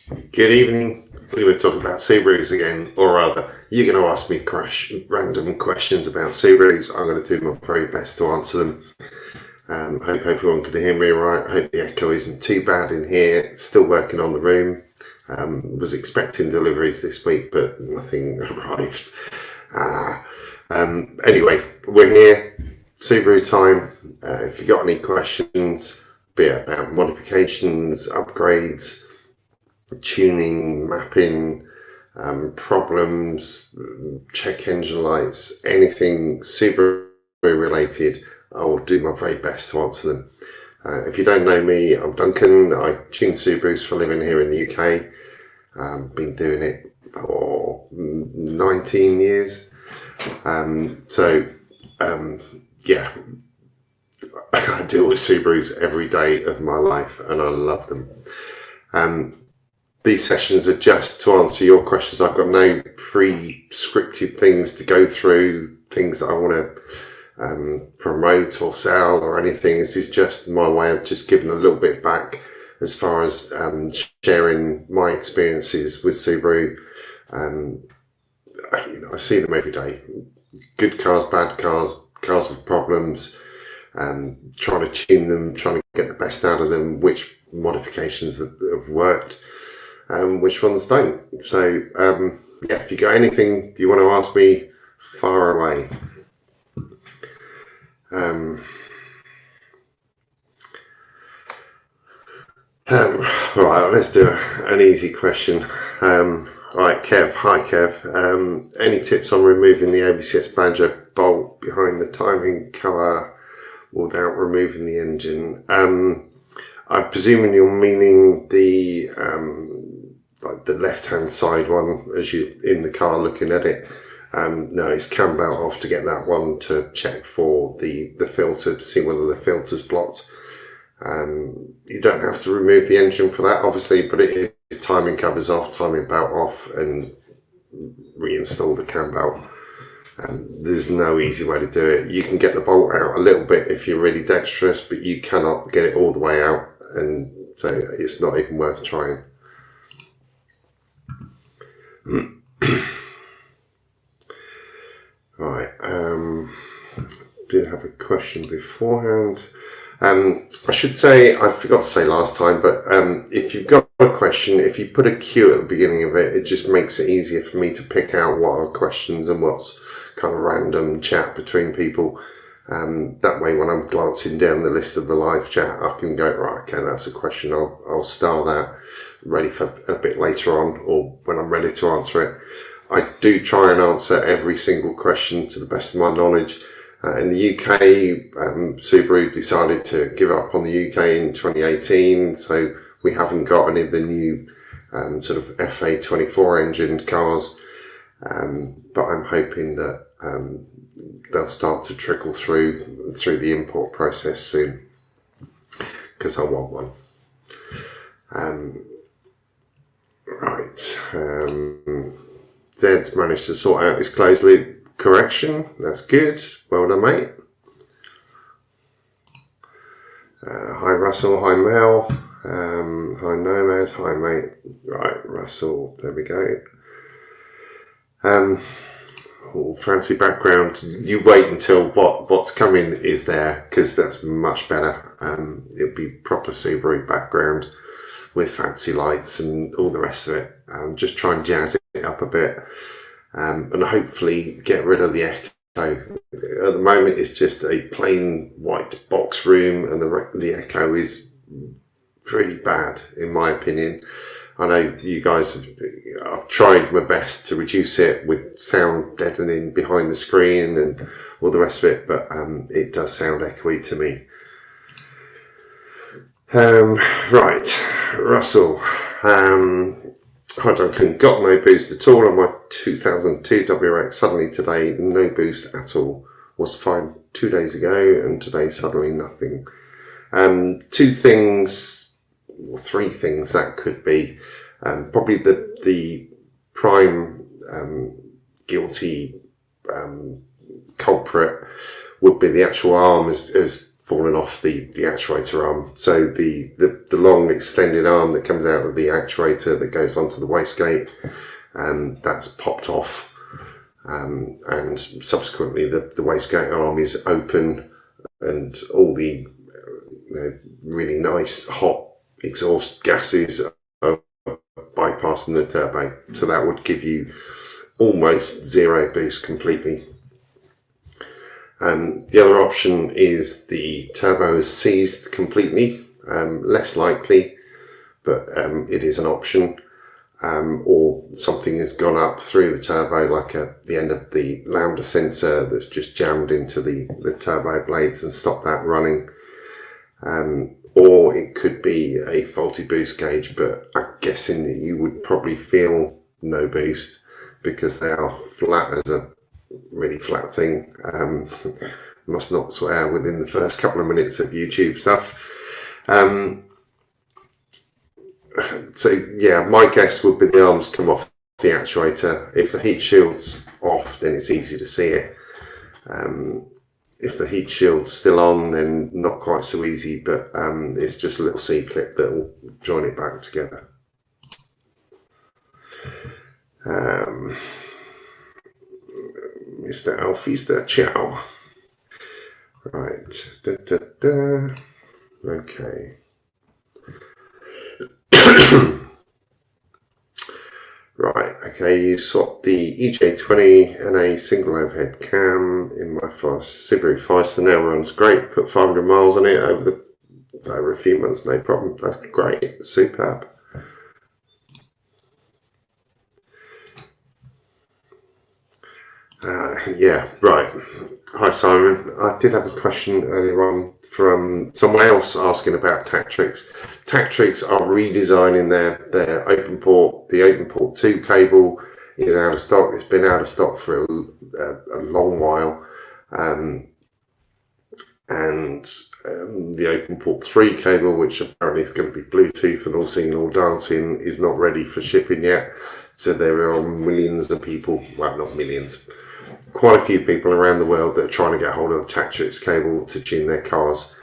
Good evening. We're going to talk about Subarus again, or rather, you're going to ask me random questions about Subarus. I'm going to do my very best to answer them. Hope everyone can hear me right. Hope the echo isn't too bad in here. Still working on the room. Was expecting deliveries this week, but nothing arrived. Anyway, we're here. Subaru time. If you've got any questions, be it about modifications, upgrades, tuning, mapping, problems, check engine lights, anything Subaru related, I will do my very best to answer them. If you don't know me, I'm Duncan. I tune Subarus for a living here in the UK. Been doing it for 19 years. Yeah, I deal with Subarus every day of my life and I love them. These sessions are just to answer your questions. I've got no pre-scripted things to go through, things that I want to promote or sell or anything. This is just my way of just giving a little bit back as far as sharing my experiences with Subaru. I see them every day. Good cars, bad cars, cars with problems, trying to tune them, trying to get the best out of them, which modifications have worked, which ones don't. So, if you got anything you want to ask me, far away. Right, let's do an easy question. Right, Kev. Hi, Kev. Any tips on removing the ABCS badger bolt behind the timing cover without removing the engine? I'm presuming you're meaning the left-hand side one as you're in the car looking at it. No, it's cam belt off to get that one to check for the filter to see whether the filter's blocked. You don't have to remove the engine for that, obviously, but it is timing covers off, timing belt off, and reinstall the cam belt. There's no easy way to do it. You can get the bolt out a little bit if you're really dexterous, but you cannot get it all the way out, and so it's not even worth trying. Right, did have a question beforehand. I should say, I forgot to say last time, but if you've got a question, if you put a Q at the beginning of it, it just makes it easier for me to pick out what are questions and what's kind of random chat between people. That way, when I'm glancing down the list of the live chat, I can go, right, okay, that's a question, I'll star that, ready for a bit later on, or when I'm ready to answer it. I do try and answer every single question to the best of my knowledge. In the UK, Subaru decided to give up on the UK in 2018, so we haven't got any of the new sort of FA24 engine cars, but I'm hoping that they'll start to trickle through the import process soon, because I want one. Zed's managed to sort out his closed loop correction. That's good. Well done, mate. Hi, Russell. Hi, Mel. Hi, Nomad. Hi, mate. Right, Russell. There we go. Fancy background. You wait until what's coming is there, because that's much better. It'll be proper Subaru background with fancy lights and all the rest of it. Just try and jazz it up a bit. And hopefully get rid of the echo. At the moment, it's just a plain white box room, and the echo is pretty bad, in my opinion. I know you guys I've tried my best to reduce it with sound deadening behind the screen and all the rest of it, but it does sound echoey to me. Right, Russell. Hi Duncan, got no boost at all on my 2002 WRX. Suddenly today, no boost at all. Was fine 2 days ago, and today suddenly nothing. Two things, or three things that could be. Probably the prime guilty culprit would be the actual arm has fallen off the actuator arm. So the long extended arm that comes out of the actuator that goes onto the wastegate, that's popped off, and subsequently the wastegate arm is open, and all the really nice hot exhaust gases are bypassing the turbo. So that would give you almost zero boost completely. The other option is the turbo is seized completely, less likely, but it is an option, or something has gone up through the turbo, like the end of the lambda sensor that's just jammed into the turbo blades and stopped that running, or it could be a faulty boost gauge, but I'm guessing that you would probably feel no boost because they are flat as a really flat thing. Must not swear within the first couple of minutes of YouTube stuff. So yeah, my guess would be the arms come off the actuator. If the heat shield's off, then it's easy to see it. If the heat shield's still on, then not quite so easy, but it's just a little C-clip that will join it back together. Mr. Alfista, ciao. Right, okay. Right, okay, you swap the EJ20 and a single overhead cam in my Subaru Fister. Now runs great, put 500 miles on it over a few months, no problem. That's great, superb. Yeah, right. Hi Simon, I did have a question earlier on from someone else asking about Tactrix. Tactrix are redesigning their open port. The open port 2 cable is out of stock. It's been out of stock for a long while, and the open port 3 cable, which apparently is going to be Bluetooth and all singing all dancing, is not ready for shipping yet. So there are millions of people, well, not millions, quite a few people around the world that are trying to get hold of the Tactrix cable to tune their cars.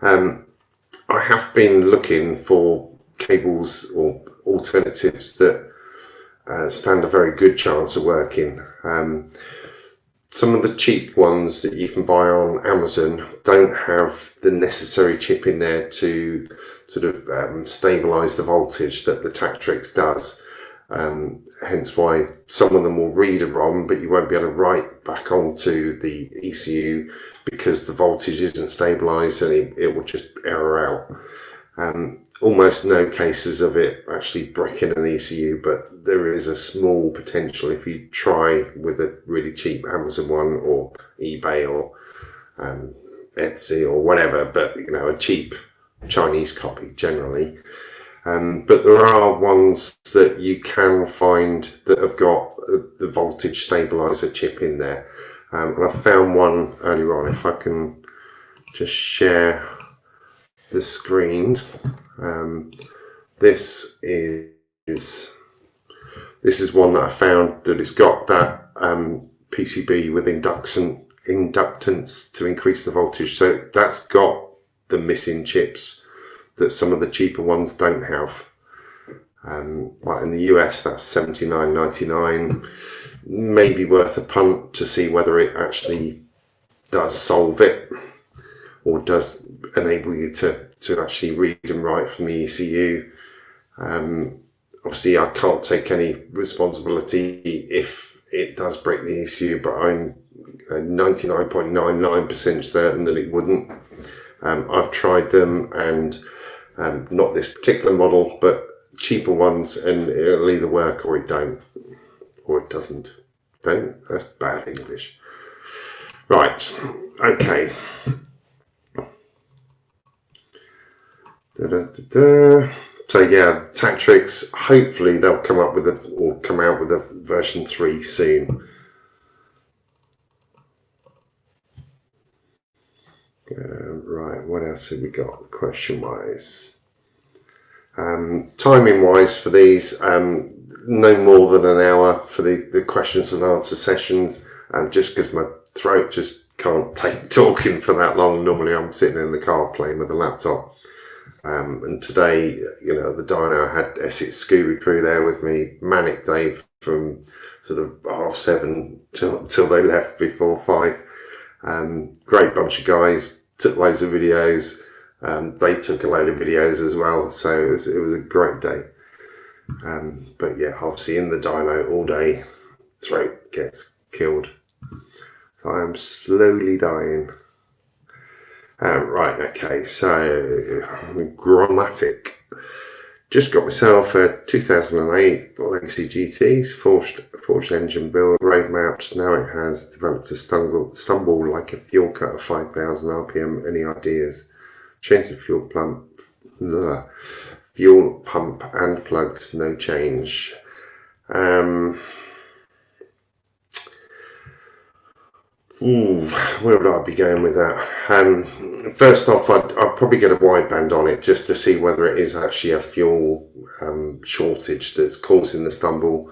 I have been looking for cables or alternatives that stand a very good chance of working. Some of the cheap ones that you can buy on Amazon don't have the necessary chip in there to sort of stabilise the voltage that the Tactrix does. Hence why some of them will read a ROM, but you won't be able to write back onto the ECU because the voltage isn't stabilised and it will just error out. Almost no cases of it actually breaking an ECU, but there is a small potential if you try with a really cheap Amazon one or eBay or Etsy or whatever, but a cheap Chinese copy generally. But there are ones that you can find that have got the voltage stabilizer chip in there. And I found one earlier on. If I can just share the screen. This is one that I found that it's got that PCB with inductance to increase the voltage. So that's got the missing chips that some of the cheaper ones don't have. Like in the US, that's $79.99. Maybe worth a punt to see whether it actually does solve it or does enable you to actually read and write from the ECU. Obviously, I can't take any responsibility if it does break the ECU, but I'm 99.99% certain that it wouldn't. I've tried them, and not this particular model, but cheaper ones, and it'll either work or it don't, or it doesn't. Don't? That's bad English. Right, okay. So yeah, Tactrix, hopefully they'll come out with a version 3 soon. Right, what else have we got question wise? Timing wise for these, no more than an hour for the questions and answer sessions, just because my throat just can't take talking for that long. Normally I'm sitting in the car playing with the laptop. And today, you know, the dyno, I had Essex Scooby Crew there with me, Manic Dave from sort of 7:30 till they left before 5. Great bunch of guys, took loads of videos. They took a load of videos as well, so it was a great day. But yeah, obviously in the dyno all day, throat gets killed. So I am slowly dying. Right, okay, so Grammatic. Just got myself a 2008 Legacy GT's forged engine build, road mapped. Now it has developed to stumble like a fuel cut of 5,000 RPM. Any ideas? Change the fuel pump and plugs, no change. Where would I be going with that? First off, I'd probably get a wideband on it just to see whether it is actually a fuel shortage that's causing the stumble.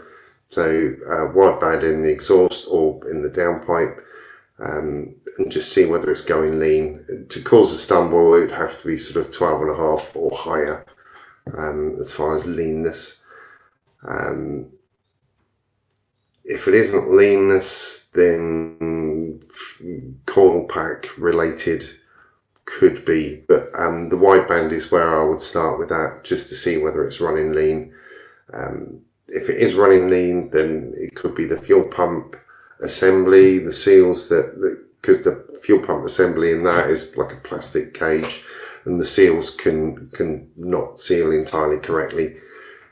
So wideband in the exhaust or in the downpipe, and just see whether it's going lean. To cause a stumble, it would have to be sort of 12.5 or higher as far as leanness. If it isn't leanness, then coil pack related could be, but the wideband is where I would start with that, just to see whether it's running lean. If it is running lean, then it could be the fuel pump assembly, the seals because the fuel pump assembly in that is like a plastic cage, and the seals can not seal entirely correctly.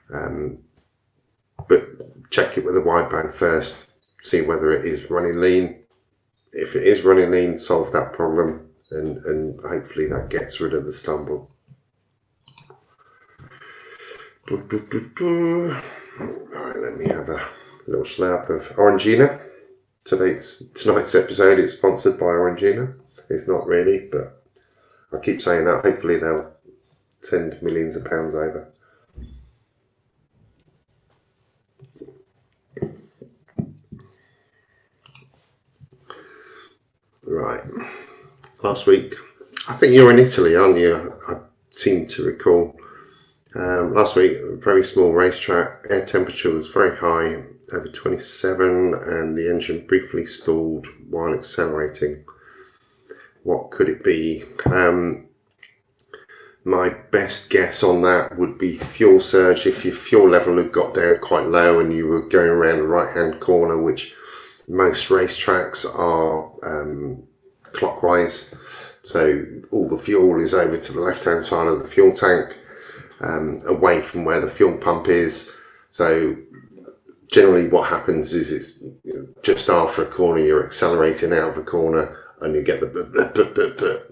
But check it with a wideband first, see whether it is running lean. If it is running lean, solve that problem, and hopefully that gets rid of the stumble. Alright, let me have a little slab of Orangina. Tonight's episode is sponsored by Orangina. It's not really, but I keep saying that. Hopefully they'll send millions of pounds over. Right, last week, I think you're in Italy, aren't you? I seem to recall. Last week, a very small racetrack, air temperature was very high, over 27, and the engine briefly stalled while accelerating. What could it be? My best guess on that would be fuel surge. If your fuel level had got down quite low and you were going around the right-hand corner, which most racetracks are clockwise, so all the fuel is over to the left-hand side of the fuel tank, away from where the fuel pump is. So generally what happens is it's just after a corner, you're accelerating out of a corner and you get the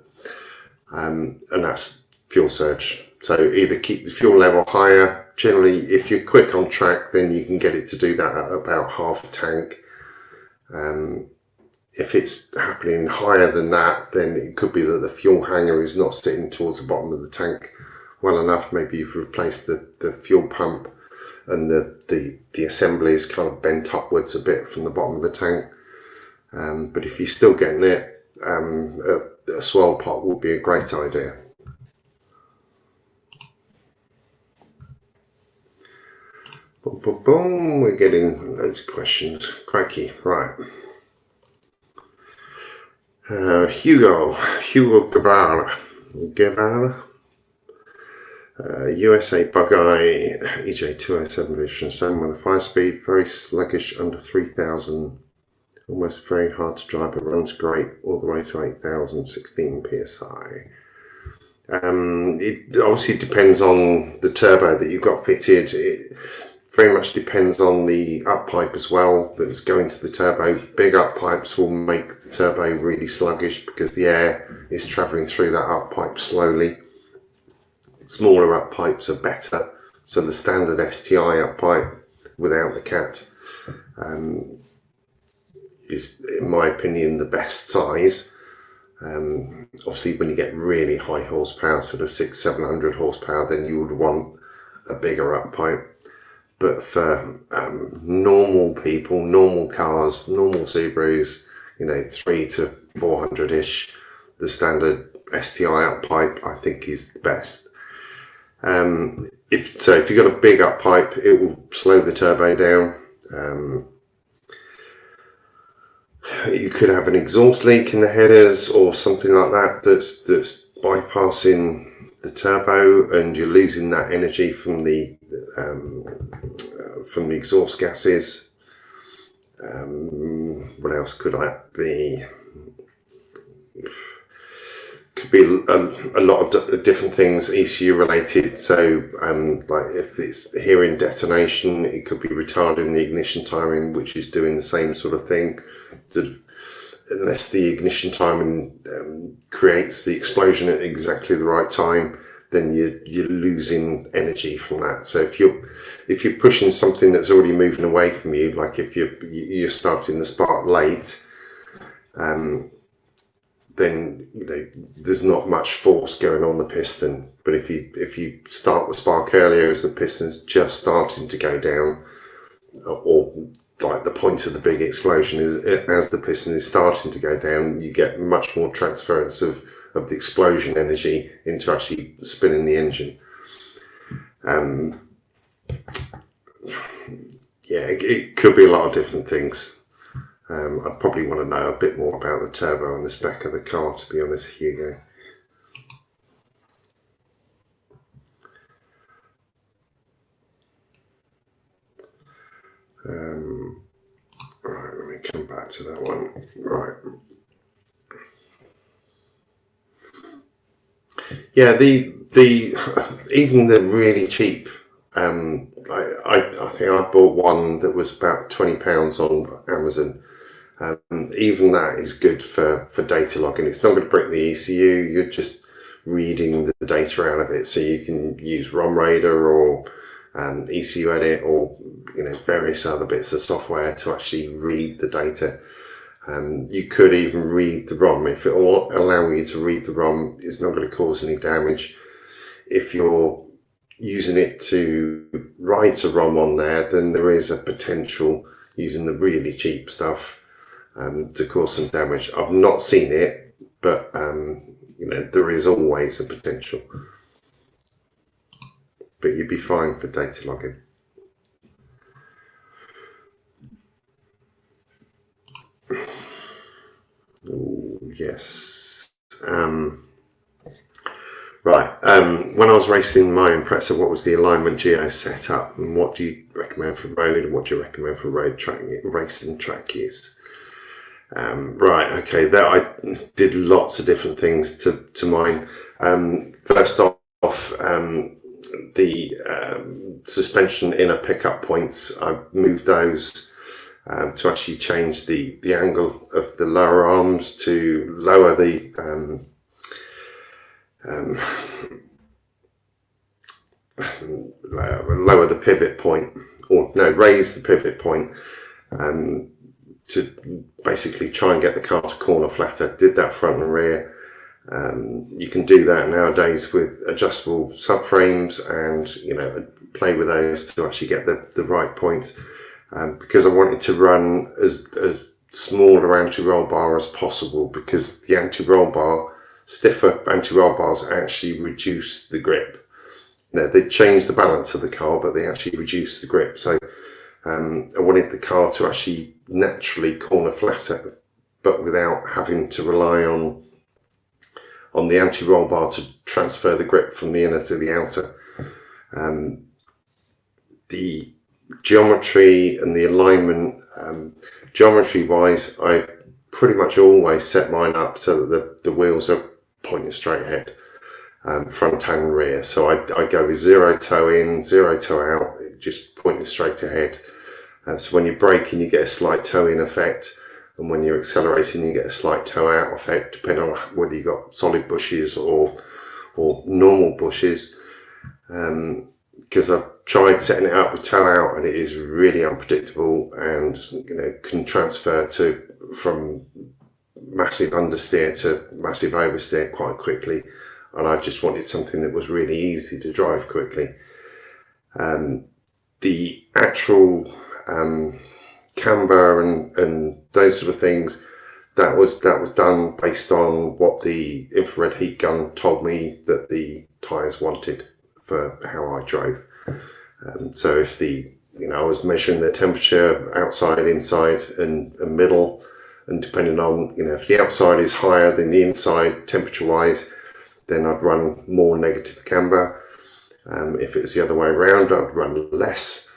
and that's fuel surge. So either keep the fuel level higher. Generally, if you're quick on track, then you can get it to do that at about half a tank. If it's happening higher than that, then it could be that the fuel hanger is not sitting towards the bottom of the tank well enough. Maybe you've replaced the fuel pump and the assembly is kind of bent upwards a bit from the bottom of the tank. But if you're still getting it, a swirl pot would be a great idea. Boom, boom, boom. We're getting loads of questions. Crikey, right. Hugo Guevara, USA Bug-Eye EJ207 Vision 7 with a 5-speed, very sluggish under 3,000, almost very hard to drive, but runs great all the way to 8,000, 16 PSI. It obviously depends on the turbo that you've got fitted. It very much depends on the up pipe as well that's going to the turbo. Big up pipes will make the turbo really sluggish because the air is travelling through that up pipe slowly. Smaller up pipes are better. So the standard STI up pipe without the cat is, in my opinion, the best size. Obviously when you get really high horsepower, sort of 600-700 horsepower, then you would want a bigger up pipe. But for normal people, normal cars, normal Subarus, 3 to 400-ish. The standard STI up pipe, I think, is the best. If you've got a big up pipe, it will slow the turbo down. You could have an exhaust leak in the headers or something like that that's bypassing the turbo, and you're losing that energy from the exhaust gases. What else could that be? Could be a lot of different things, ECU related. So like if it's hearing detonation, it could be retarding the ignition timing, which is doing the same sort of thing. Unless the ignition timing creates the explosion at exactly the right time, then you're losing energy from that. So if you're pushing something that's already moving away from you, like if you're starting the spark late, then there's not much force going on the piston. But if you start the spark earlier, as the piston's just starting to go down, or like the point of the big explosion is as the piston is starting to go down, you get much more transference of the explosion energy into actually spinning the engine. It could be a lot of different things. I'd probably want to know a bit more about the turbo and the spec of the car, to be honest, Hugo. Right, let me come back to that one. Right. Yeah, the even the really cheap. I think I bought one that was about £20 on Amazon. Even that is good for data logging. It's not going to break the ECU. You're just reading the data out of it, so you can use ROM Raider or ECU Edit or various other bits of software to actually read the data. You could even read the ROM. If it will allow you to read the ROM, it's not going to cause any damage. If you're using it to write a ROM on there, then there is a potential, using the really cheap stuff, to cause some damage. I've not seen it, but there is always a potential. But you'd be fine for data logging. Ooh, yes. Right. When I was racing my Impreza, what was the alignment geo setup, and what do you recommend for road, and what do you recommend for road track racing track use? Right. Okay. There, I did lots of different things to mine. First off, the suspension inner pickup points, I moved those to actually change the angle of the lower arms to lower the lower the pivot point, or no, raise the pivot point, to basically try and get the car to corner flatter. Did that front and rear. You can do that nowadays with adjustable subframes, and play with those to actually get the right points. Because I wanted to run as small an anti-roll bar as possible, because the anti-roll bar, stiffer anti-roll bars actually reduce the grip. They change the balance of the car, but they actually reduce the grip. So I wanted the car to actually naturally corner flatter, but without having to rely on the anti-roll bar to transfer the grip from the inner to the outer. The geometry and the alignment, geometry wise, I pretty much always set mine up so that the wheels are pointing straight ahead, front and rear. So I go with zero toe in, zero toe out, just pointing straight ahead. So when you're braking, you get a slight toe in effect, and when you're accelerating, you get a slight toe out effect, depending on whether you've got solid bushes or normal bushes. Because I've tried setting it up with toe out, and it is really unpredictable, and can transfer from massive understeer to massive oversteer quite quickly. And I just wanted something that was really easy to drive quickly. The actual camber and those sort of things, that was done based on what the infrared heat gun told me that the tyres wanted for how I drove. So if I was measuring the temperature outside, inside, and middle, and depending on if the outside is higher than the inside temperature-wise, then I'd run more negative camber. If it was the other way around, I'd run less.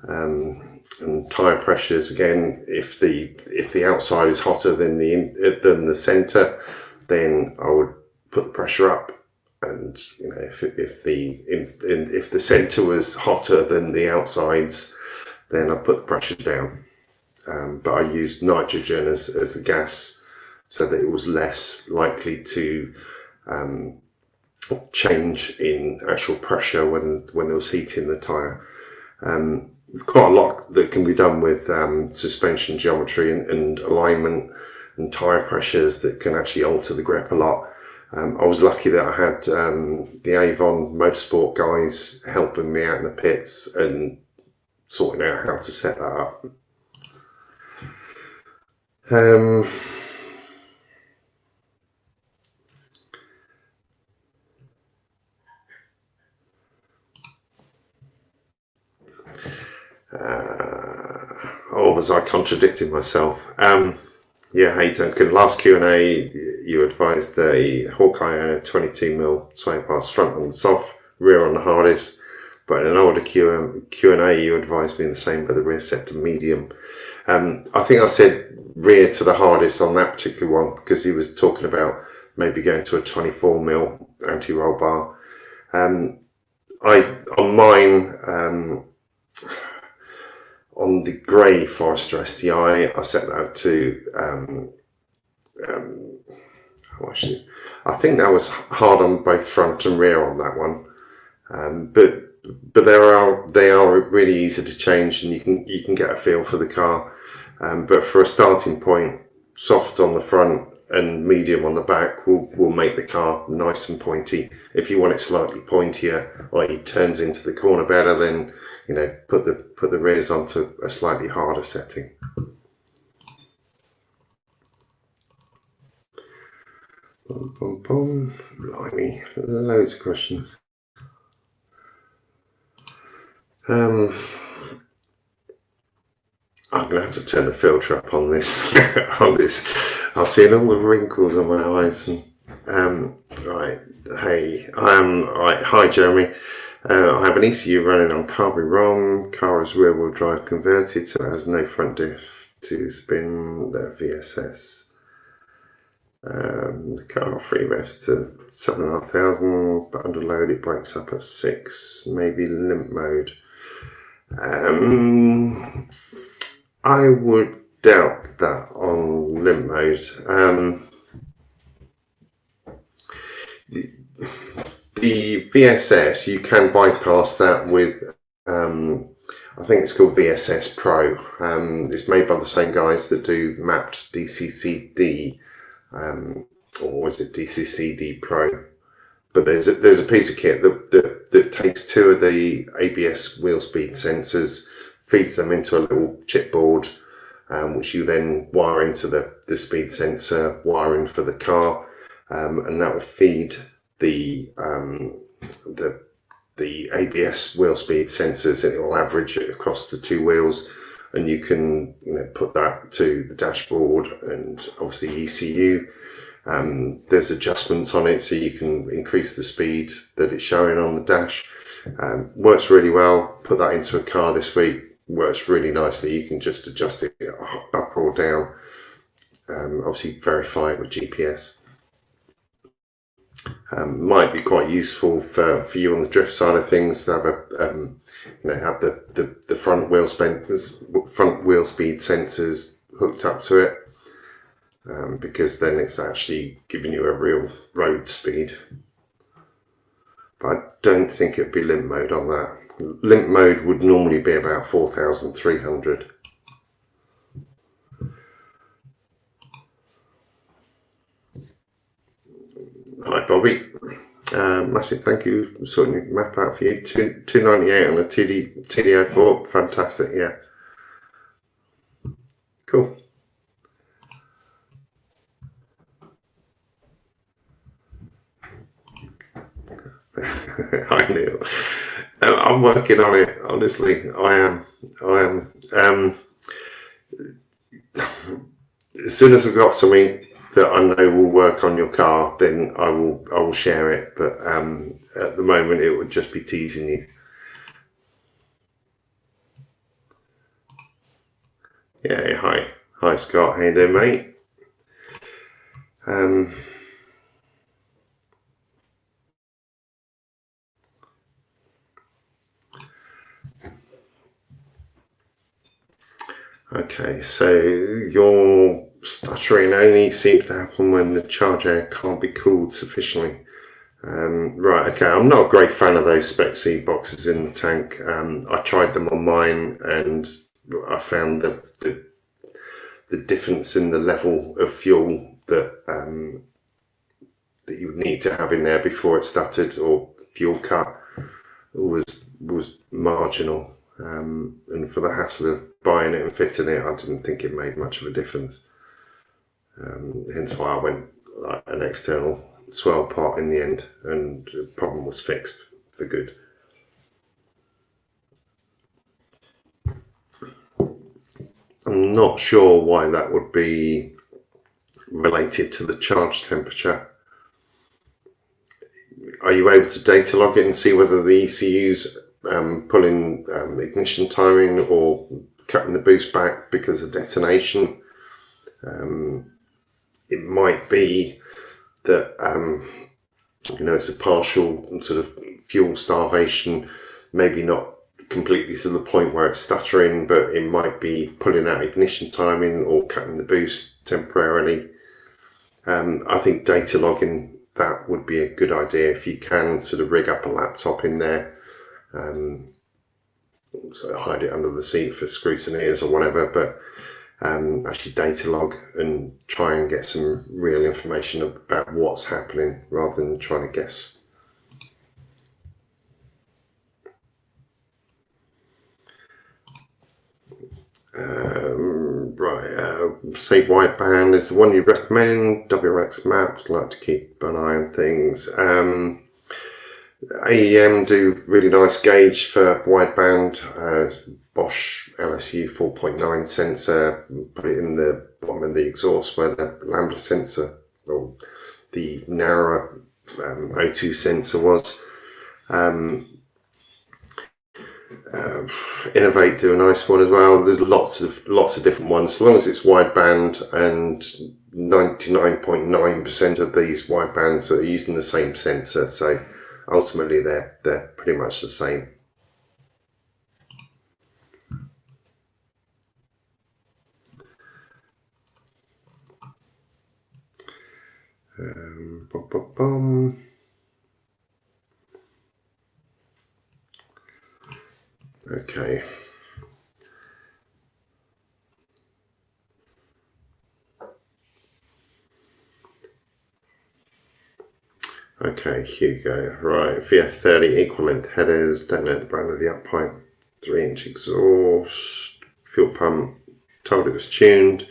And tyre pressures, again, if the outside is hotter than the centre, then I would put the pressure up. And if the centre was hotter than the outsides, then I put the pressure down. But I used nitrogen as the gas, so that it was less likely to change in actual pressure when there was heat in the tyre. There's quite a lot that can be done with suspension geometry and alignment and tyre pressures that can actually alter the grip a lot. I was lucky that I had the Avon Motorsport guys helping me out in the pits and sorting out how to set that up. Or was I contradicting myself? Yeah, hey Duncan, last Q&A you advised a Hawkeye on a 22mm sway pass, front on the soft, rear on the hardest, but in an older Q&A you advised me the same, but the rear set to medium. I think I said rear to the hardest on that particular one because he was talking about maybe going to a 24mm anti-roll bar. On mine, on the grey Forester STI, I set that to I think that was hard on both front and rear on that one, but they are really easy to change, and you can get a feel for the car. But for a starting point, soft on the front and medium on the back will make the car nice and pointy. If you want it slightly pointier, or it turns into the corner better, then put the rears onto a slightly harder setting. Boom, boom, boom. Blimey, loads of questions. I'm gonna have to turn the filter up on this. I've seen all the wrinkles on my eyes. And, right, hey, right. Hi, Jeremy. I have an ECU running on Carberry ROM. Car is rear-wheel drive converted, so it has no front diff to spin the VSS. The car 3 revs to 7,500, but under load it breaks up at 6. Maybe limp mode. I would doubt that on limp mode. The VSS, you can bypass that with, I think it's called VSS Pro. It's made by the same guys that do mapped DCCD, or is it DCCD Pro? But there's a piece of kit that takes 2 of the ABS wheel speed sensors, feeds them into a little chipboard, which you then wire into the speed sensor wiring for the car, and that will feed the ABS wheel speed sensors, and it will average it across the 2 wheels, and you can put that to the dashboard and obviously ECU. There's adjustments on it, so you can increase the speed that it's showing on the dash. Works really well. Put that into a car this week. Works really nicely. You can just adjust it up or down. Obviously verify it with GPS. Might be quite useful for you on the drift side of things to have have the front wheel speed sensors hooked up to it, because then it's actually giving you a real road speed. But I don't think it'd be limp mode on that. Limp mode would normally be about 4,300. Hi Bobby, massive thank you for sorting the map out for you. 298 on a TD04, fantastic, yeah. Cool. Hi Neil. I'm working on it. Honestly, I am. As soon as we've got something that I know will work on your car, then I will share it. But at the moment, it would just be teasing you. Yeah. Hi Scott. How you doing, mate? Okay, so your stuttering only seems to happen when the charge air can't be cooled sufficiently. Right, okay, I'm not a great fan of those spec C boxes in the tank. I tried them on mine and I found that the difference in the level of fuel that that you would need to have in there before it stuttered or fuel cut was marginal. And for the hassle of buying it and fitting it, I didn't think it made much of a difference. Hence why I went like an external swell pot in the end, and the problem was fixed for good. I'm not sure why that would be related to the charge temperature. Are you able to data log it and see whether the ECU's pulling ignition timing or cutting the boost back because of detonation? It might be that it's a partial sort of fuel starvation, maybe not completely to the point where it's stuttering, but it might be pulling out ignition timing or cutting the boost temporarily. I think data logging that would be a good idea if you can sort of rig up a laptop in there. So hide it under the seat for scrutineers or whatever, but actually data log and try and get some real information about what's happening rather than trying to guess. Say wideband is the one you recommend. WRX Maps, like to keep an eye on things. AEM do really nice gauge for wideband. Bosch LSU 4.9 sensor, put it in the bottom of the exhaust where the lambda sensor or the narrower O2 sensor was. Innovate do a nice one as well. There's lots of different ones. As long as it's wideband, and 99.9% of these widebands are using the same sensor, so ultimately they're pretty much the same. Okay. Okay, Hugo. Right, VF30 equal length headers. Don't know the brand of the up pipe. 3-inch exhaust. Fuel pump. Told it was tuned,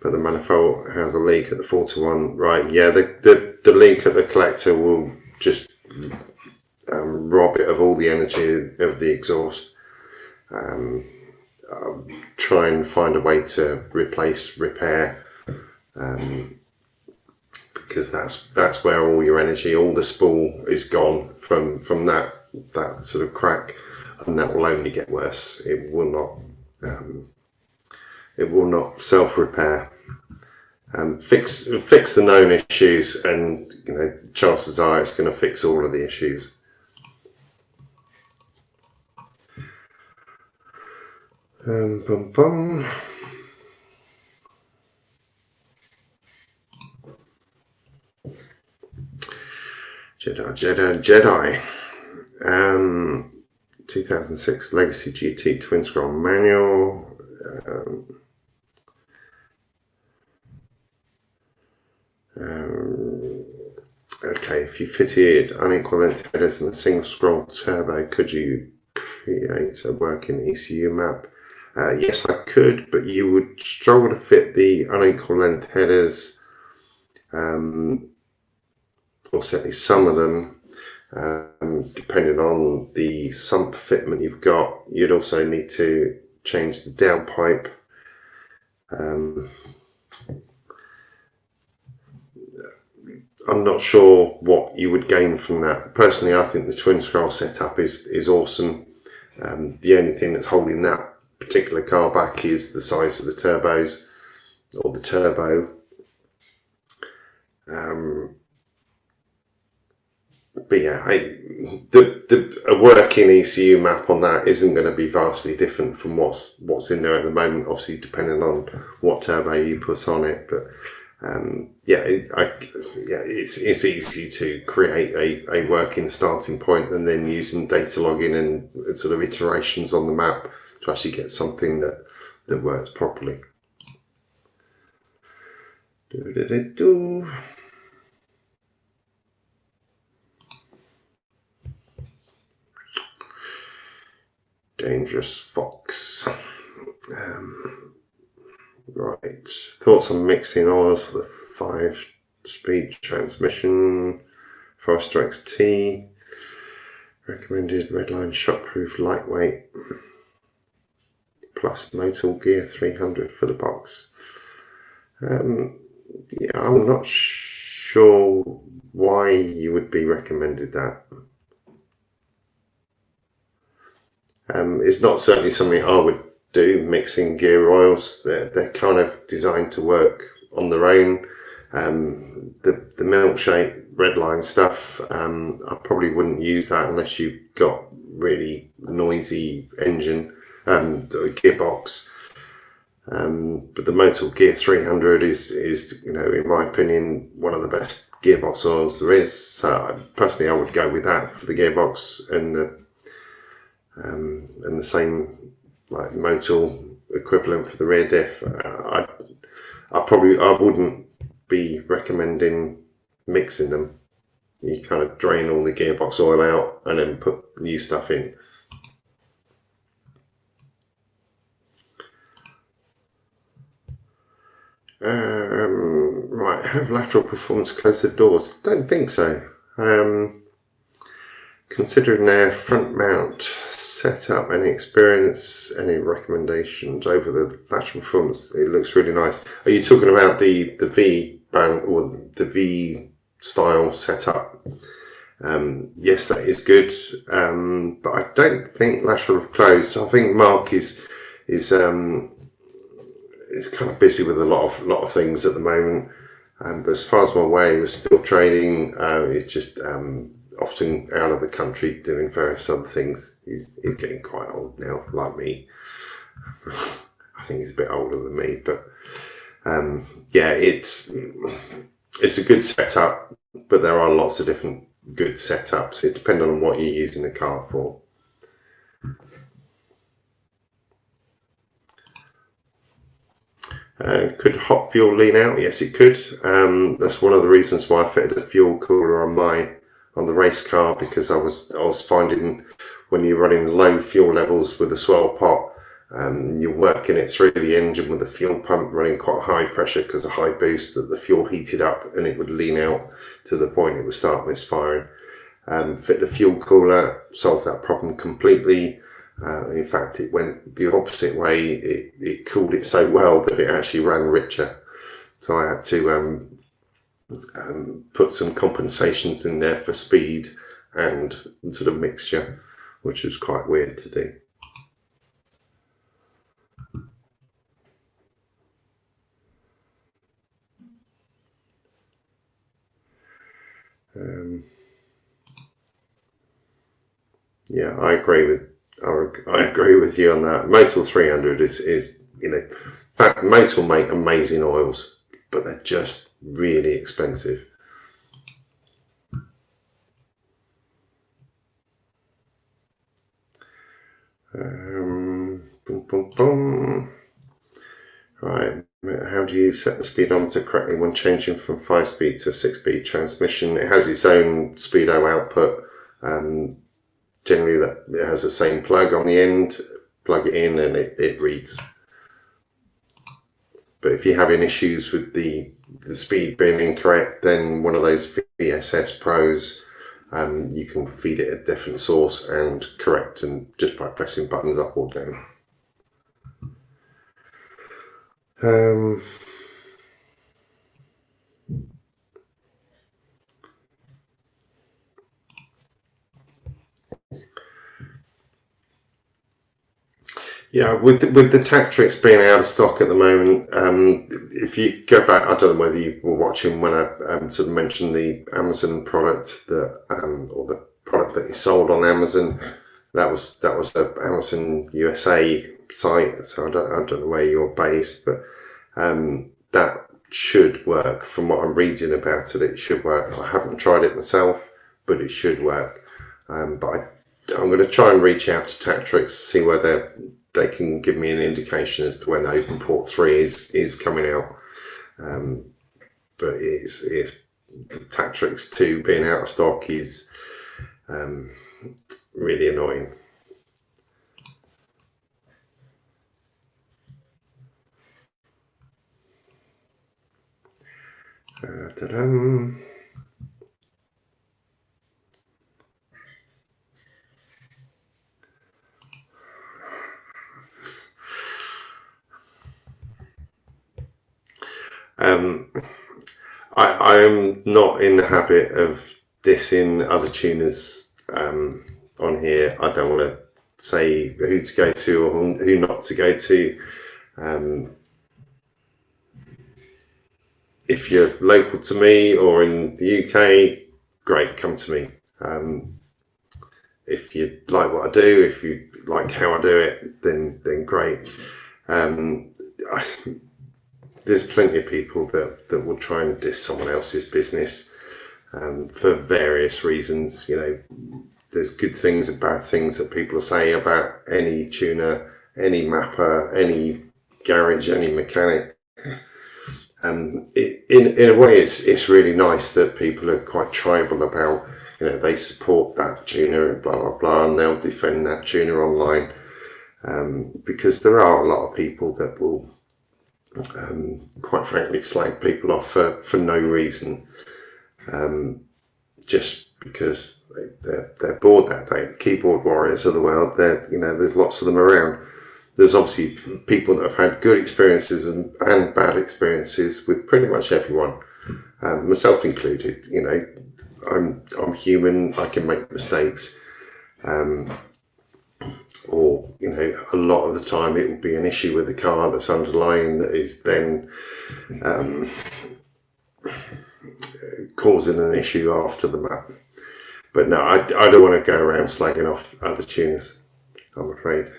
but the manifold has a leak at the 4-to-1. Right, yeah, the leak at the collector will just rob it of all the energy of the exhaust. Try and find a way to repair, because that's where all your energy, all the spool is gone from that sort of crack, and that will only get worse. It will not self-repair. Fix the known issues, and chances are it's going to fix all of the issues. Jedi. 2006 Legacy GT twin scroll manual. Okay, if you fitted unequal length headers and a single scroll turbo, could you create a working ECU map? Yes, I could, but you would struggle to fit the unequal length headers, or certainly some of them, Depending on the sump fitment you've got, you'd also need to change the downpipe. I'm not sure what you would gain from that. Personally, I think the twin scroll setup is awesome. The only thing that's holding that particular car back is the size of the turbos, or the turbo. But yeah, a working ECU map on that isn't going to be vastly different from what's in there at the moment. Obviously, depending on what turbo you put on it, but it's easy to create a working starting point, and then using data logging and sort of iterations on the map to actually get something that works properly. Dangerous Fox. Right, thoughts on mixing oils for the 5-speed transmission. Forester XT. Recommended redline shockproof lightweight. Plus Motul Gear 300 for the box. Yeah, I'm not sure why you would be recommended that. It's not certainly something I would do, mixing gear oils. They're kind of designed to work on their own. The milkshake redline stuff, I probably wouldn't use that unless you've got really noisy engine gearbox. But the Motul Gear 300 is in my opinion, one of the best gearbox oils there is. So personally, I would go with that for the gearbox, and the same like Motul equivalent for the rear diff. I wouldn't be recommending mixing them. You kind of drain all the gearbox oil out and then put new stuff in. Right, have lateral performance close the doors? Don't think so. Considering their front mount setup, any experience, any recommendations over the lateral performance? It looks really nice. Are you talking about the V band or the V style setup? Yes, that is good, but I don't think lateral close. I think Mark is kind of busy with a lot of things at the moment. But as far as I'm aware, he's still trading. He's just often out of the country doing various other things. He's getting quite old now, like me. I think he's a bit older than me, but yeah, it's a good setup. But there are lots of different good setups. It depends on what you're using the car for. Could hot fuel lean out? Yes, it could. That's one of the reasons why I fitted a fuel cooler on the race car, because I was finding when you're running low fuel levels with a swell pot, you're working it through the engine with the fuel pump running quite high pressure because of high boost, that the fuel heated up and it would lean out to the point it would start misfiring. Fit the fuel cooler, solved that problem completely. In fact, it went the opposite way. It cooled it so well that it actually ran richer. So I had to put some compensations in there for speed and sort of mixture, which was quite weird to do. Yeah, I agree with you on that. Motul 300 is in fact, Motul make amazing oils, but they're just really expensive. Boom, boom, boom. Right, how do you set the speedometer correctly when changing from 5-speed to a 6-speed transmission? It has its own speedo output. Generally, that it has the same plug on the end. Plug it in and it reads. But if you're having issues with the speed being incorrect, then one of those VSS Pros You can feed it a different source and correct, and just by pressing buttons up or down. Yeah, with the Tactrix being out of stock at the moment, if you go back, I don't know whether you were watching when I sort of mentioned the Amazon product that or the product that is sold on Amazon. That was the Amazon USA site, so I don't know where you're based, but that should work. From what I'm reading about it, it should work. I haven't tried it myself, but it should work. But I'm going to try and reach out to Tactrix, see whether they can give me an indication as to when OpenPort 3 is coming out. But it's the Tactrix 2 being out of stock is really annoying. I am not in the habit of dissing other tuners on here. I don't want to say who to go to or who not to go to. If you're local to me or in the UK, great, come to me. If you like what I do, if you like how I do it, then great. There's plenty of people that will try and diss someone else's business for various reasons. You know, there's good things and bad things that people say about any tuner, any mapper, any garage, any mechanic. In a way, it's really nice that people are quite tribal about, you know, they support that tuner and blah blah blah, and they'll defend that tuner online, because there are a lot of people that will, quite frankly, slag people off for no reason, just because they're bored that day. The keyboard warriors of the world, there's lots of them around. There's obviously people that have had good experiences and bad experiences with pretty much everyone, myself included. You know, I'm human. I can make mistakes, or you know, a lot of the time it will be an issue with the car that's underlying that is then causing an issue after the map. But no, I don't want to go around slagging off other tuners, I'm afraid.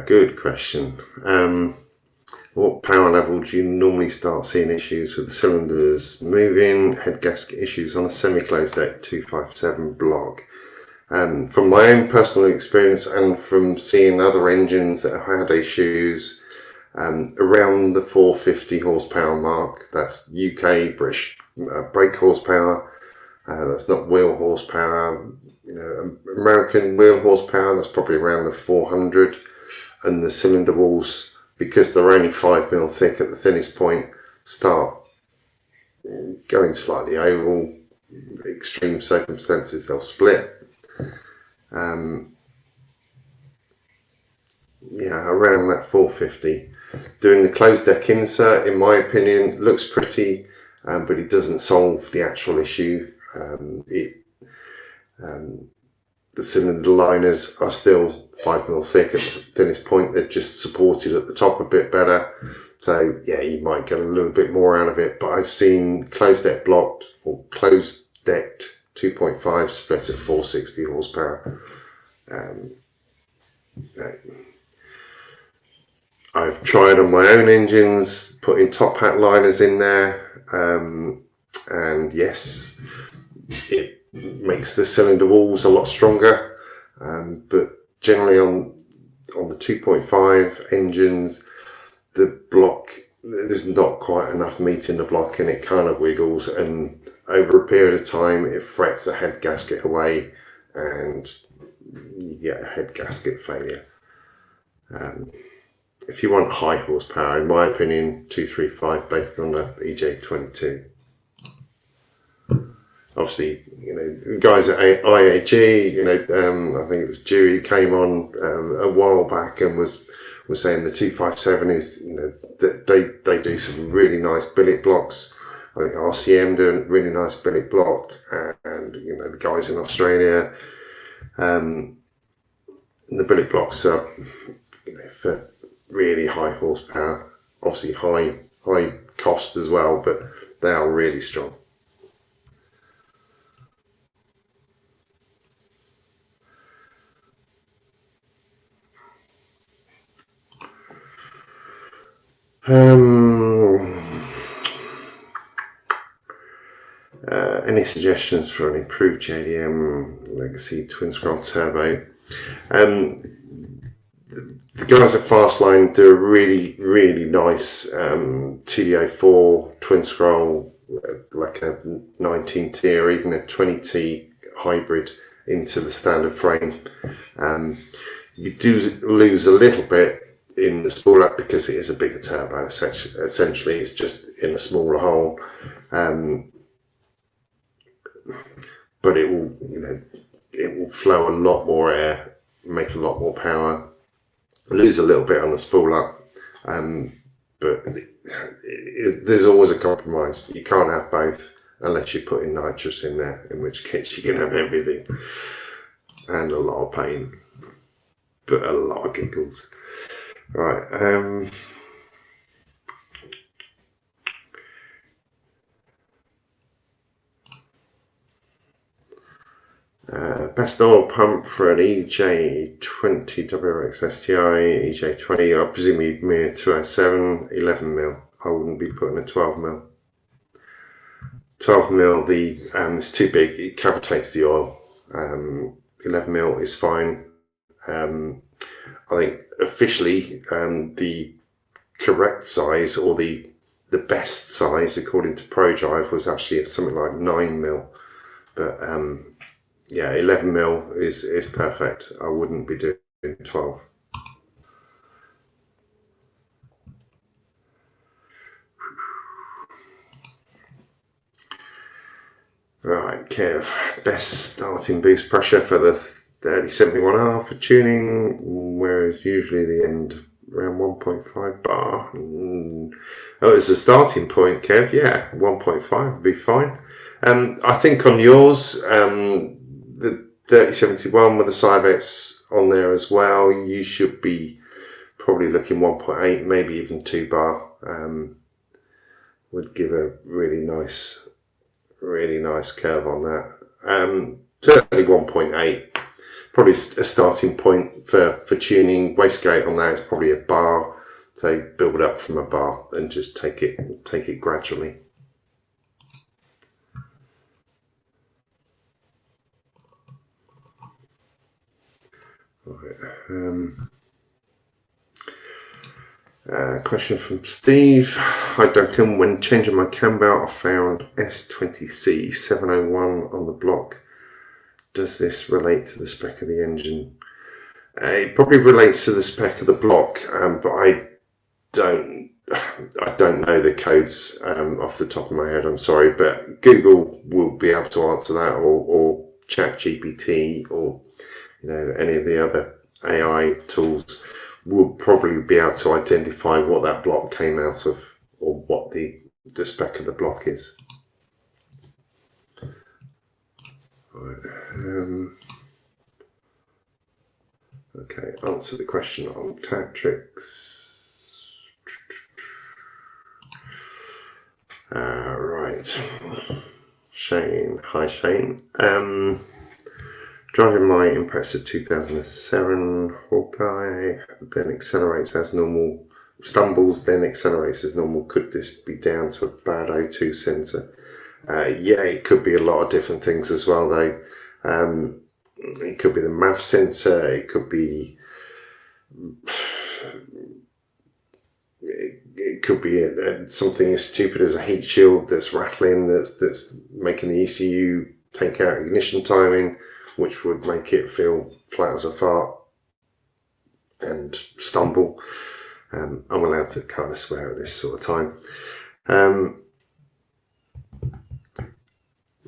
Good question. What power level do you normally start seeing issues with the cylinders moving, head gasket issues on a semi-closed deck 257 block? From my own personal experience and from seeing other engines that have had issues, around the 450 horsepower mark, that's UK, British brake horsepower, that's not wheel horsepower. You know, American wheel horsepower, that's probably around the 400, and the cylinder walls, because they're only 5mm thick at the thinnest point, start going slightly oval. Extreme circumstances, they'll split. Around that 450. Doing the closed deck insert, in my opinion, looks pretty, but it doesn't solve the actual issue. The cylinder liners are still 5mm thick at the thinnest point. They're just supported at the top a bit better. So yeah, you might get a little bit more out of it. But I've seen closed deck blocked or closed decked 2.5 split at 460 horsepower. I've tried on my own engines putting top hat liners in there, and yes, it makes the cylinder walls a lot stronger, but generally on the 2.5 engines, the block, there's not quite enough meat in the block and it kind of wiggles, and over a period of time it frets the head gasket away, and you get a head gasket failure. If you want high horsepower, in my opinion, 235 based on the EJ22. Obviously, the guys at IAG, I think it was Dewey came on a while back and was saying the 257 is, that they do some really nice billet blocks. I think RCM do a really nice billet block, and the guys in Australia, the billet blocks are, for really high horsepower, obviously high cost as well, but they are really strong. Any suggestions for an improved JDM Legacy twin scroll turbo? The guys at Fastline do a really nice TD04 twin scroll, like a 19T or even a 20T hybrid into the standard frame. You do lose a little bit in the spool up because it is a bigger turbo. Essentially, it's just in a smaller hole, but it will flow a lot more air, make a lot more power. Lose a little bit on the spool up, but there's always a compromise. You can't have both unless you put in nitrous in there, in which case you can have everything and a lot of pain, but a lot of giggles. Right. Best oil pump for an EJ20 WRX STI, EJ20, I presume you'd mean a 207, 11mm. I wouldn't be putting a 12mm. 12mm, it's too big, it cavitates the oil. 11mm is fine. I think officially the correct size, or the best size according to ProDrive, was actually something like 9mm. But yeah, 11mm is perfect. I wouldn't be doing 12. Right, Kev, best starting boost pressure for the 3071R for tuning, whereas usually the end around 1.5 bar. Oh, it's a starting point, Kev. Yeah, 1.5 would be fine. I think on yours, the 3071 with the Cyvex on there as well, you should be probably looking 1.8, maybe even 2 bar. Would give a really nice curve on that. Certainly 1.8, probably a starting point for tuning. Wastegate on that is probably a bar. So build up from a bar and just take it gradually. Question from Steve. Hi Duncan, when changing my cam belt I found S20C 701 on the block. Does this relate to the spec of the engine? It probably relates to the spec of the block, but I don't know the codes off the top of my head, I'm sorry, but Google will be able to answer that, or ChatGPT, or any of the other AI tools will probably be able to identify what that block came out of, or what the spec of the block is. Right, okay, answer the question on tag tricks. Right, Shane. Hi Shane. Driving my Impreza 2007 Hawkeye, then accelerates as normal, stumbles, then accelerates as normal. Could this be down to a bad O2 sensor? Yeah, it could be a lot of different things as well though. It could be the MAF sensor, it could be something as stupid as a heat shield that's rattling, that's making the ECU take out ignition timing. which would make it feel flat as a fart and stumble. I'm allowed to kind of swear at this sort of time.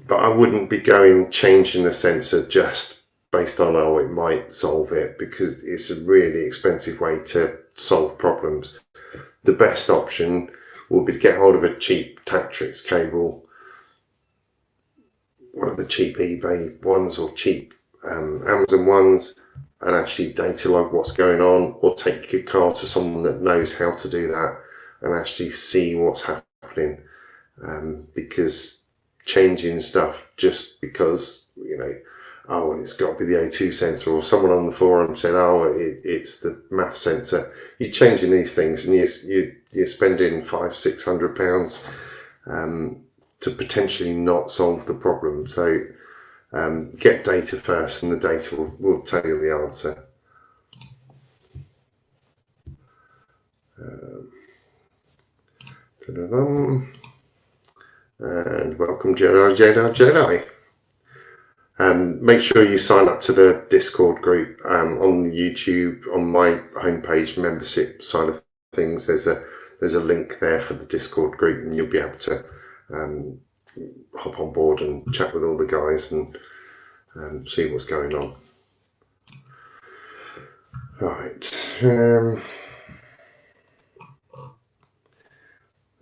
But I wouldn't be changing the sensor just based on, oh, it might solve it, because it's a really expensive way to solve problems. The best option would be to get hold of a cheap Tactrix cable, one of the cheap eBay ones or cheap Amazon ones, and actually data log what's going on, or take your car to someone that knows how to do that and actually see what's happening. Because changing stuff just because, you know, oh, it's got to be the O2 sensor, or someone on the forum said, oh, it's the MAF sensor. You're changing these things and you're spending £500-600 to potentially not solve the problem. So get data first, and the data will tell you the answer. And welcome Jedi. Make sure you sign up to the Discord group on the YouTube, on my homepage membership side of things. There's a link there for the Discord group, and you'll be able to hop on board and chat with all the guys and see what's going on. Right.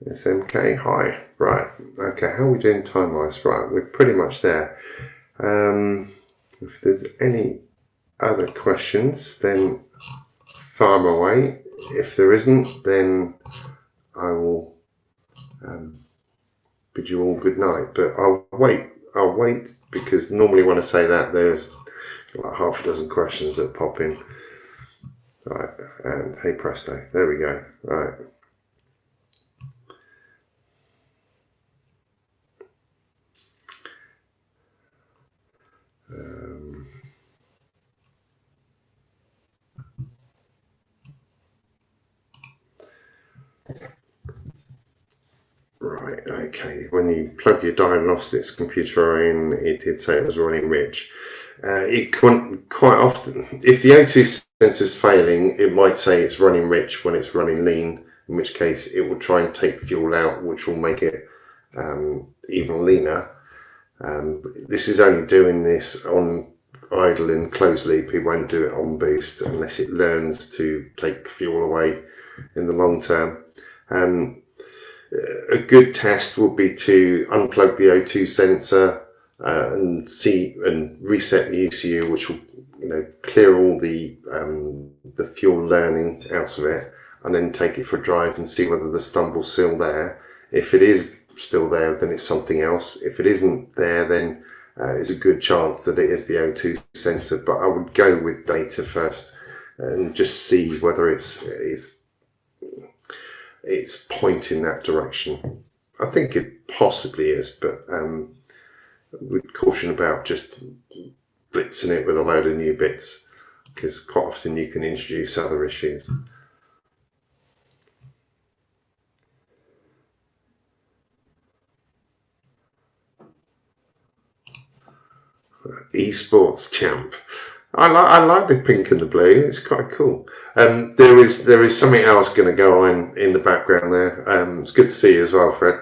SMK, hi. Right. Okay, how are we doing time-wise? Right, we're pretty much there. If there's any other questions, then fire them away. If there isn't, then I will bid you all good night. But I'll wait, because normally when I say that, there's like half a dozen questions that pop in. Right, and hey presto, there we go. Right. Right, okay. When you plug your diagnostics computer in, it did say it was running rich. It quite often, if the O2 sensor's failing, it might say it's running rich when it's running lean, in which case it will try and take fuel out, which will make it even leaner. This is only doing this on idle and closed loop. It won't do it on boost unless it learns to take fuel away in the long term. A good test would be to unplug the O2 sensor and reset the ECU, which will, you know, clear all the fuel learning out of it, and then take it for a drive and see whether the stumble's still there. If it is still there, then it's something else. If it isn't there, then it's a good chance that it is the O2 sensor. But I would go with data first and just see whether it's pointing that direction. I think it possibly is, but would caution about just blitzing it with a load of new bits, because quite often you can introduce other issues. Esports champ. I like the pink and the blue. It's quite cool. There is something else going to go on in the background there. It's good to see you as well, Fred.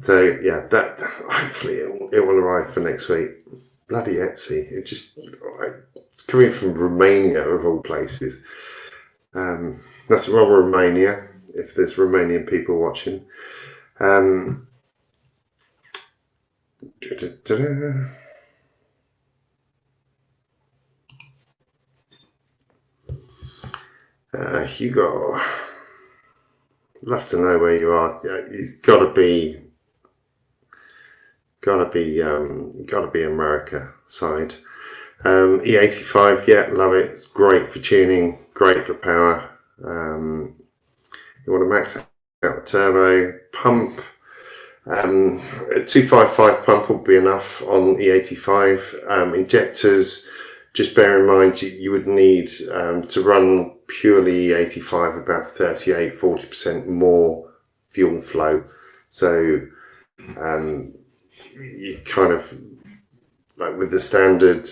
So yeah, that hopefully it will arrive for next week. Bloody Etsy! It's coming from Romania of all places. Nothing wrong with Romania if there's Romanian people watching. Hugo, love to know where you are. You've got to be America side. E85, yeah, love it. It's great for tuning, great for power. You want to max out the turbo pump. A 255 pump will be enough on E85. Injectors, just bear in mind you would need to run purely E85 about 38-40% more fuel flow. So you kind of like with the standard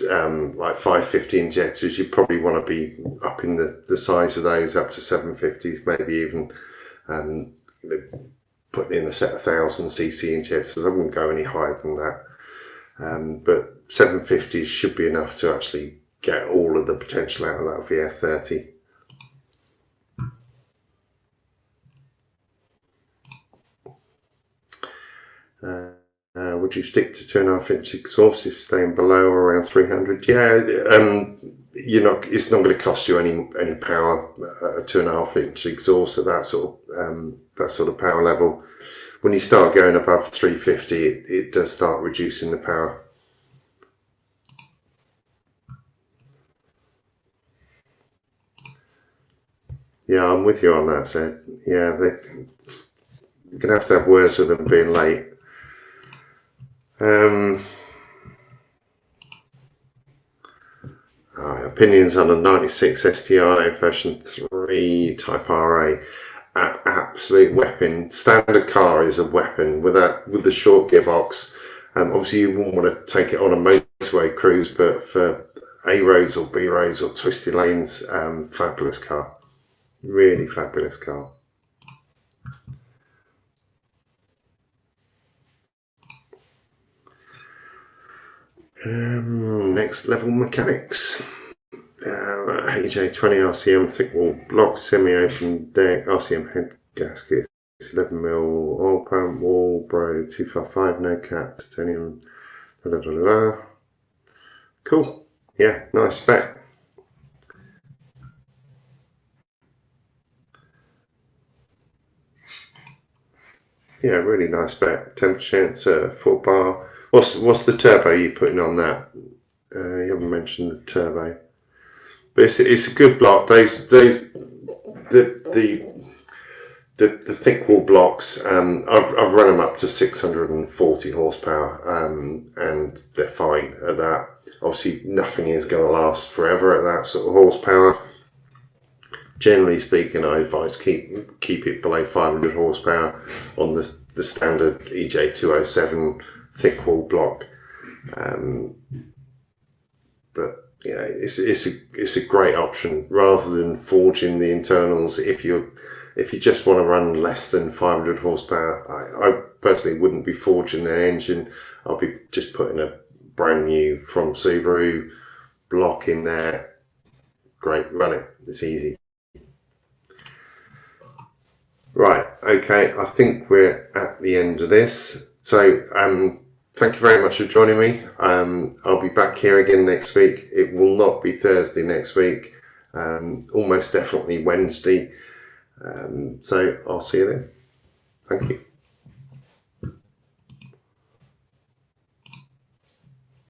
like 550 injectors, you probably want to be up in the size of those, up to 750s, maybe even you know, putting in a set of 1000cc injectors. I wouldn't go any higher than that, but 750s should be enough to actually get all of the potential out of that VF30. Would you stick to 2.5-inch exhaust if staying below or around 300? Yeah, it's not going to cost you any power. A 2.5-inch exhaust at that sort of power level. When you start going above 350, it does start reducing the power. Yeah, I'm with you on that, Zed. Yeah, you're going to have words with them being late. Opinions on a 96 STI version 3 Type RA. Absolute weapon. Standard car is a weapon with the short gearbox. Obviously you wouldn't want to take it on a motorway cruise, but for A roads or B roads or twisty lanes, fabulous car. Really fabulous car. Next level mechanics. HJ20 RCM thick wall block, semi-open deck, RCM head gaskets, 11mm oil pump, wall, bro, 255, no cap, titanium, Cool. Yeah, nice spec. Yeah, really nice spec. 10% 4-bar. What's the turbo you putting on that? You haven't mentioned the turbo, but it's a good block. The thick wall blocks. I've run them up to 640 horsepower, and they're fine at that. Obviously, nothing is going to last forever at that sort of horsepower. Generally speaking, I advise keep it below 500 horsepower on the standard EJ207 thick wall block. But yeah, it's a great option rather than forging the internals. If you just want to run less than 500 horsepower, I personally wouldn't be forging an engine. I'll be just putting a brand new from Subaru block in there. Great, run it. It's easy. Right, okay, I think we're at the end of this. So thank you very much for joining me. I'll be back here again next week. It will not be Thursday next week, almost definitely Wednesday. So I'll see you then. Thank you.